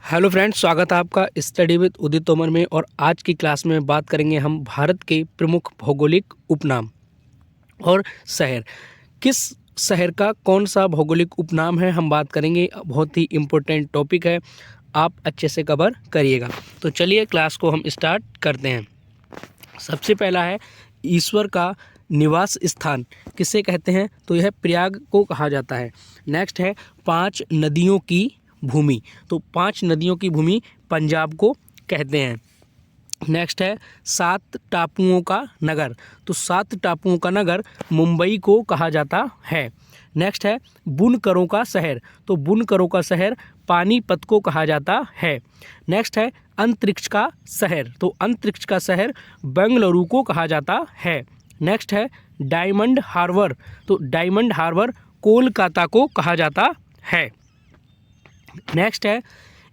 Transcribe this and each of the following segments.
Hello friends, स्वागत है आपका स्टडी विद उदित तोमर में। और आज की क्लास में बात करेंगे हम भारत के प्रमुख भौगोलिक उपनाम और शहर। किस शहर का कौन सा भौगोलिक उपनाम है हम बात करेंगे। बहुत ही इम्पोर्टेंट टॉपिक है, आप अच्छे से कवर करिएगा। तो चलिए क्लास को हम स्टार्ट करते हैं। सबसे पहला है ईश्वर का निवास स्थान किसे कहते हैं, तो यह प्रयाग को कहा जाता है। नेक्स्ट है 5 नदियों की भूमि, तो 5 नदियों की भूमि पंजाब को कहते हैं। नेक्स्ट है 7 टापुओं का नगर, तो 7 टापुओं का नगर मुंबई को कहा जाता है। नेक्स्ट है बुनकरों का शहर, तो बुनकरों का शहर पानीपत को कहा जाता है। नेक्स्ट है अंतरिक्ष का शहर, तो अंतरिक्ष का शहर बेंगलुरु को कहा जाता है। नेक्स्ट है डायमंड हार्बर, तो डायमंड हार्बर कोलकाता को कहा जाता है। नेक्स्ट है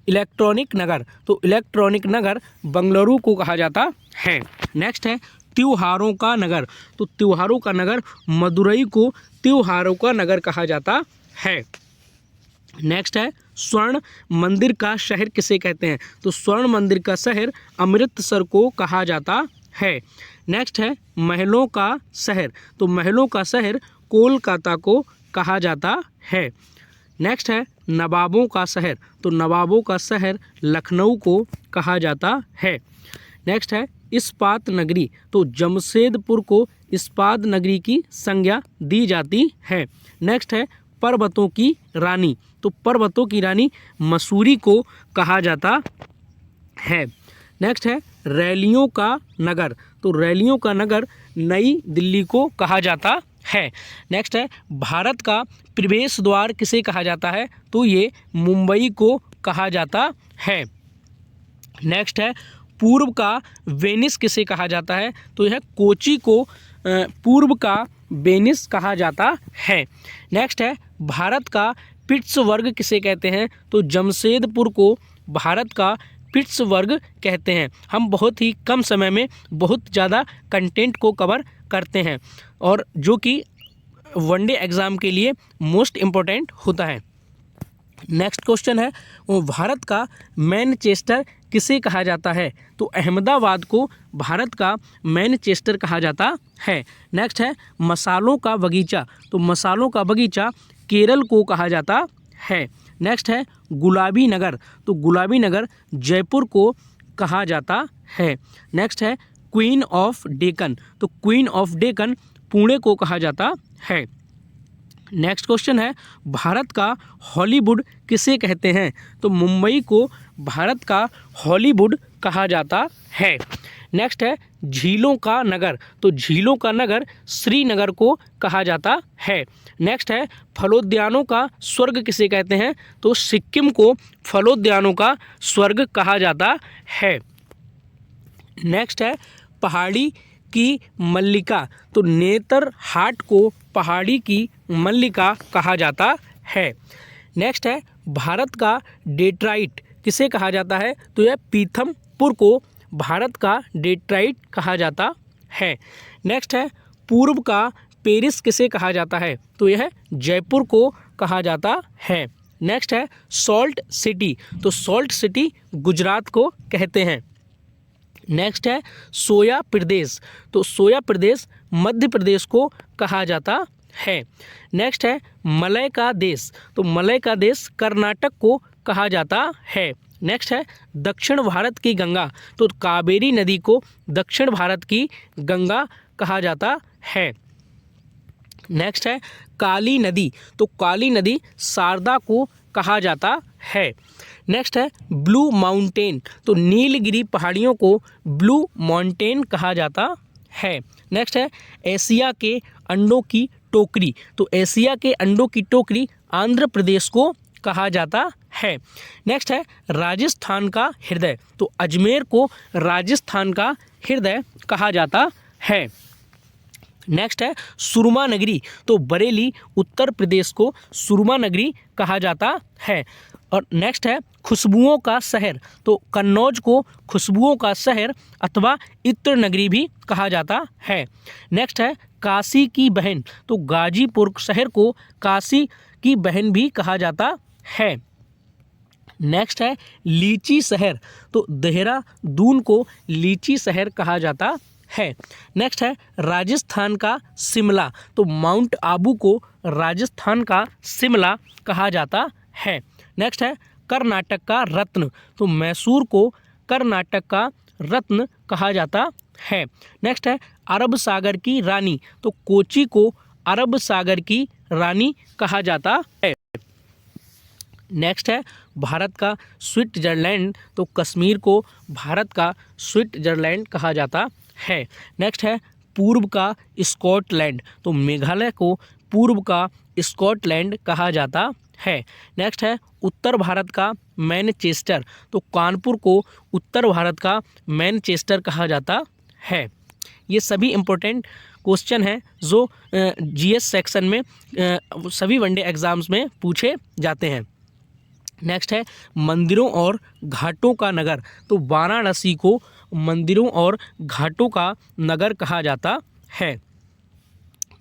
इलेक्ट्रॉनिक नगर, तो इलेक्ट्रॉनिक नगर बेंगलुरु को कहा जाता है। नेक्स्ट है त्योहारों का नगर, तो त्योहारों का नगर मदुरई को त्योहारों का नगर कहा जाता है। नेक्स्ट है स्वर्ण मंदिर का शहर किसे कहते हैं, तो स्वर्ण मंदिर का शहर अमृतसर को कहा जाता है। नेक्स्ट है महलों का शहर, तो महलों का शहर कोलकाता को कहा जाता है। नेक्स्ट है नवाबों का शहर, तो नवाबों का शहर लखनऊ को कहा जाता है। नेक्स्ट है इस्पात नगरी, तो जमशेदपुर को इस्पात नगरी की संज्ञा दी जाती है। नेक्स्ट है पर्वतों की रानी, तो पर्वतों की रानी मसूरी को कहा जाता है। नेक्स्ट है रैलियों का नगर, तो रैलियों का नगर नई दिल्ली को कहा जाता है। नेक्स्ट है भारत का प्रवेश द्वार किसे कहा जाता है, तो ये मुंबई को कहा जाता है। नेक्स्ट है पूर्व का वेनिस किसे कहा जाता है, तो यह कोची को पूर्व का वेनिस कहा जाता है। नेक्स्ट है भारत का पिट्सबर्ग किसे कहते हैं, तो जमशेदपुर को भारत का पिट्सबर्ग कहते हैं। हम बहुत ही कम समय में बहुत ज़्यादा कंटेंट को कवर करते हैं और जो कि वनडे एग्ज़ाम के लिए मोस्ट इम्पोर्टेंट होता है। नेक्स्ट क्वेश्चन है भारत का मैनचेस्टर किसे कहा जाता है, तो अहमदाबाद को भारत का मैनचेस्टर कहा जाता है। नेक्स्ट है मसालों का बगीचा, तो मसालों का बगीचा केरल को कहा जाता है। नेक्स्ट है गुलाबी नगर, तो गुलाबी नगर जयपुर को कहा जाता है। नेक्स्ट है क्वीन ऑफ डेक्कन, तो क्वीन ऑफ डेक्कन पुणे को कहा जाता है। नेक्स्ट क्वेश्चन है भारत का हॉलीवुड किसे कहते हैं, तो मुंबई को भारत का हॉलीवुड कहा जाता है। नेक्स्ट है झीलों का नगर, तो झीलों का नगर श्रीनगर को कहा जाता है। नेक्स्ट है फलोद्यानों का स्वर्ग किसे कहते हैं, तो सिक्किम को फलोद्यानों का स्वर्ग कहा जाता है। नेक्स्ट है पहाड़ी की मल्लिका, तो नेतरहाट को पहाड़ी की मल्लिका कहा जाता है। नेक्स्ट है भारत का डेट्राइट किसे कहा जाता है, तो यह पीथमपुर को भारत का डेट्राइट कहा जाता है। नेक्स्ट है पूर्व का पेरिस किसे कहा जाता है, तो यह जयपुर को कहा जाता है। नेक्स्ट है सॉल्ट सिटी, तो सॉल्ट सिटी गुजरात को कहते हैं। नेक्स्ट है सोया प्रदेश, तो सोया प्रदेश मध्य प्रदेश को कहा जाता है। नेक्स्ट है मलय का देश, तो मलय का देश कर्नाटक को कहा जाता है। नेक्स्ट है दक्षिण भारत की गंगा, तो कावेरी नदी को दक्षिण भारत की गंगा कहा जाता है। नेक्स्ट है काली नदी, तो काली नदी शारदा को कहा जाता है। नेक्स्ट है ब्लू माउंटेन, तो नीलगिरी पहाड़ियों को ब्लू माउंटेन कहा जाता है। नेक्स्ट है एशिया के अंडों की टोकरी, तो एशिया के अंडों की टोकरी आंध्र प्रदेश को कहा जाता है। नेक्स्ट है राजस्थान का हृदय, तो अजमेर को राजस्थान का हृदय कहा जाता है। नेक्स्ट है सुरमा नगरी, तो बरेली उत्तर प्रदेश को सुरमा नगरी कहा जाता है। और नेक्स्ट है खुशबुओं का शहर, तो कन्नौज को खुशबुओं का शहर अथवा इत्र नगरी भी कहा जाता है। नेक्स्ट है काशी की बहन, तो गाजीपुर शहर को काशी की बहन भी कहा जाता है। नेक्स्ट है लीची शहर, तो देहरादून को लीची शहर कहा जाता है। नेक्स्ट है राजस्थान का शिमला, तो माउंट आबू को राजस्थान का शिमला कहा जाता है। नेक्स्ट है कर्नाटक का रत्न, तो मैसूर को कर्नाटक का रत्न कहा जाता है। नेक्स्ट है अरब सागर की रानी, तो कोची को अरब सागर की रानी कहा जाता है। नेक्स्ट है भारत का स्विट्जरलैंड, तो कश्मीर को भारत का स्विट्जरलैंड कहा जाता है। नेक्स्ट है पूर्व का स्कॉटलैंड, तो मेघालय को पूर्व का स्कॉटलैंड कहा जाता है। नेक्स्ट है उत्तर भारत का मैनचेस्टर, तो कानपुर को उत्तर भारत का मैनचेस्टर कहा जाता है। ये सभी इम्पोर्टेंट क्वेश्चन हैं जो जीएस सेक्शन में सभी वनडे एग्जाम्स में पूछे जाते हैं। नेक्स्ट है मंदिरों और घाटों का नगर, तो वाराणसी को मंदिरों और घाटों का नगर कहा जाता है।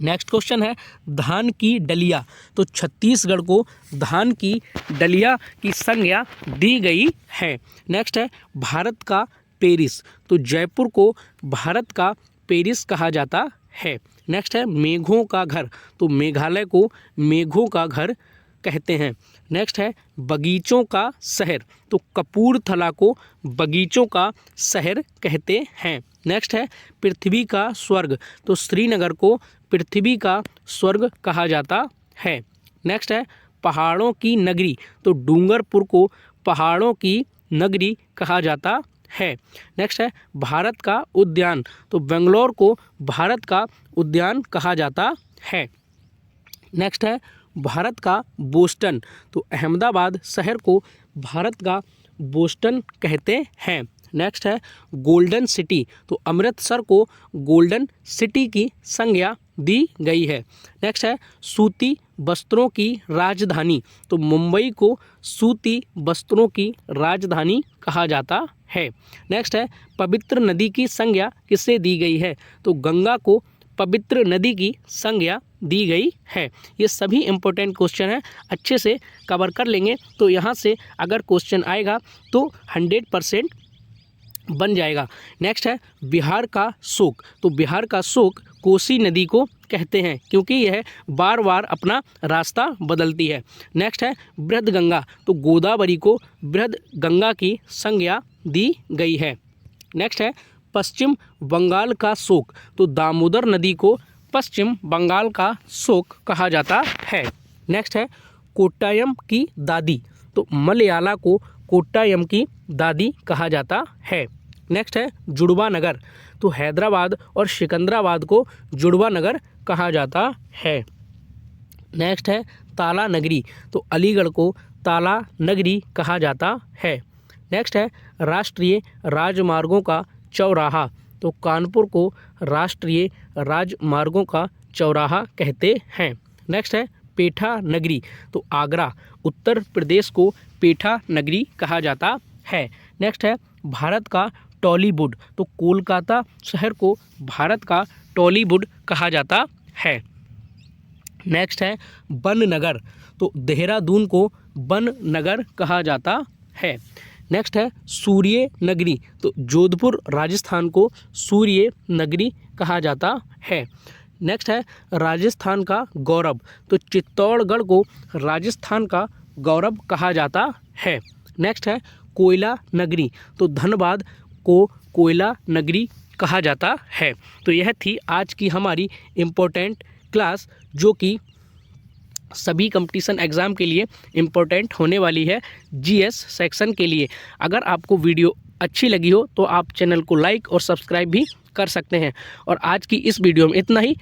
नेक्स्ट क्वेश्चन है धान की डलिया, तो छत्तीसगढ़ को धान की डलिया की संज्ञा दी गई है। नेक्स्ट है भारत का पेरिस, तो जयपुर को भारत का पेरिस कहा जाता है। नेक्स्ट है मेघों का घर, तो मेघालय को मेघों का घर कहते हैं। नेक्स्ट है बगीचों का शहर, तो कपूरथला को बगीचों का शहर कहते हैं। नेक्स्ट है पृथ्वी का स्वर्ग, तो श्रीनगर को पृथ्वी का स्वर्ग कहा जाता है। नेक्स्ट है पहाड़ों की नगरी, तो डूंगरपुर को पहाड़ों की नगरी कहा जाता है। नेक्स्ट है भारत का उद्यान, तो बेंगलोर को भारत का उद्यान कहा जाता है। नेक्स्ट है भारत का बोस्टन, तो अहमदाबाद शहर को भारत का बोस्टन कहते हैं। नेक्स्ट है गोल्डन सिटी, तो अमृतसर को गोल्डन सिटी की संज्ञा दी गई है। नेक्स्ट है सूती वस्त्रों की राजधानी, तो मुंबई को सूती वस्त्रों की राजधानी कहा जाता है। नेक्स्ट है पवित्र नदी की संज्ञा किसे दी गई है, तो गंगा को पवित्र नदी की संज्ञा दी गई है। ये सभी इम्पोर्टेंट क्वेश्चन हैं, अच्छे से कवर कर लेंगे तो यहाँ से अगर क्वेश्चन आएगा तो 100% बन जाएगा। नेक्स्ट है बिहार का शोक, तो बिहार का शोक कोसी नदी को कहते हैं क्योंकि यह बार बार अपना रास्ता बदलती है। नेक्स्ट है बृहद गंगा, तो गोदावरी को बृहद गंगा की संज्ञा दी गई है। नेक्स्ट है पश्चिम बंगाल का शोक, तो दामोदर नदी को पश्चिम बंगाल का शोक कहा जाता है। नेक्स्ट है कोट्टायम की दादी, तो मलयाला को कोट्टायम की दादी कहा जाता है। नेक्स्ट है जुड़वा नगर, तो हैदराबाद और सिकंदराबाद को जुड़वा नगर कहा जाता है। नेक्स्ट है ताला नगरी, तो अलीगढ़ को ताला नगरी कहा जाता है। नेक्स्ट है राष्ट्रीय राजमार्गों का चौराहा, तो कानपुर को राष्ट्रीय राजमार्गों का चौराहा कहते हैं। नेक्स्ट है पेठा नगरी, तो आगरा उत्तर प्रदेश को पेठा नगरी कहा जाता है। नेक्स्ट है भारत का टॉलीवुड, तो कोलकाता शहर को भारत का टॉलीवुड कहा जाता है। नेक्स्ट है वन नगर, तो देहरादून को वन नगर कहा जाता है। नेक्स्ट है सूर्य नगरी, तो जोधपुर राजस्थान को सूर्य नगरी कहा जाता है। नेक्स्ट है राजस्थान का गौरव, तो चित्तौड़गढ़ को राजस्थान का गौरव कहा जाता है। नेक्स्ट है कोयला नगरी, तो धनबाद को कोयला नगरी कहा जाता है। तो यह थी आज की हमारी इम्पोर्टेंट क्लास जो कि सभी कंपटीशन एग्ज़ाम के लिए इम्पोर्टेंट होने वाली है जीएस सेक्शन के लिए। अगर आपको वीडियो अच्छी लगी हो तो आप चैनल को लाइक और सब्सक्राइब भी कर सकते हैं। और आज की इस वीडियो में इतना ही।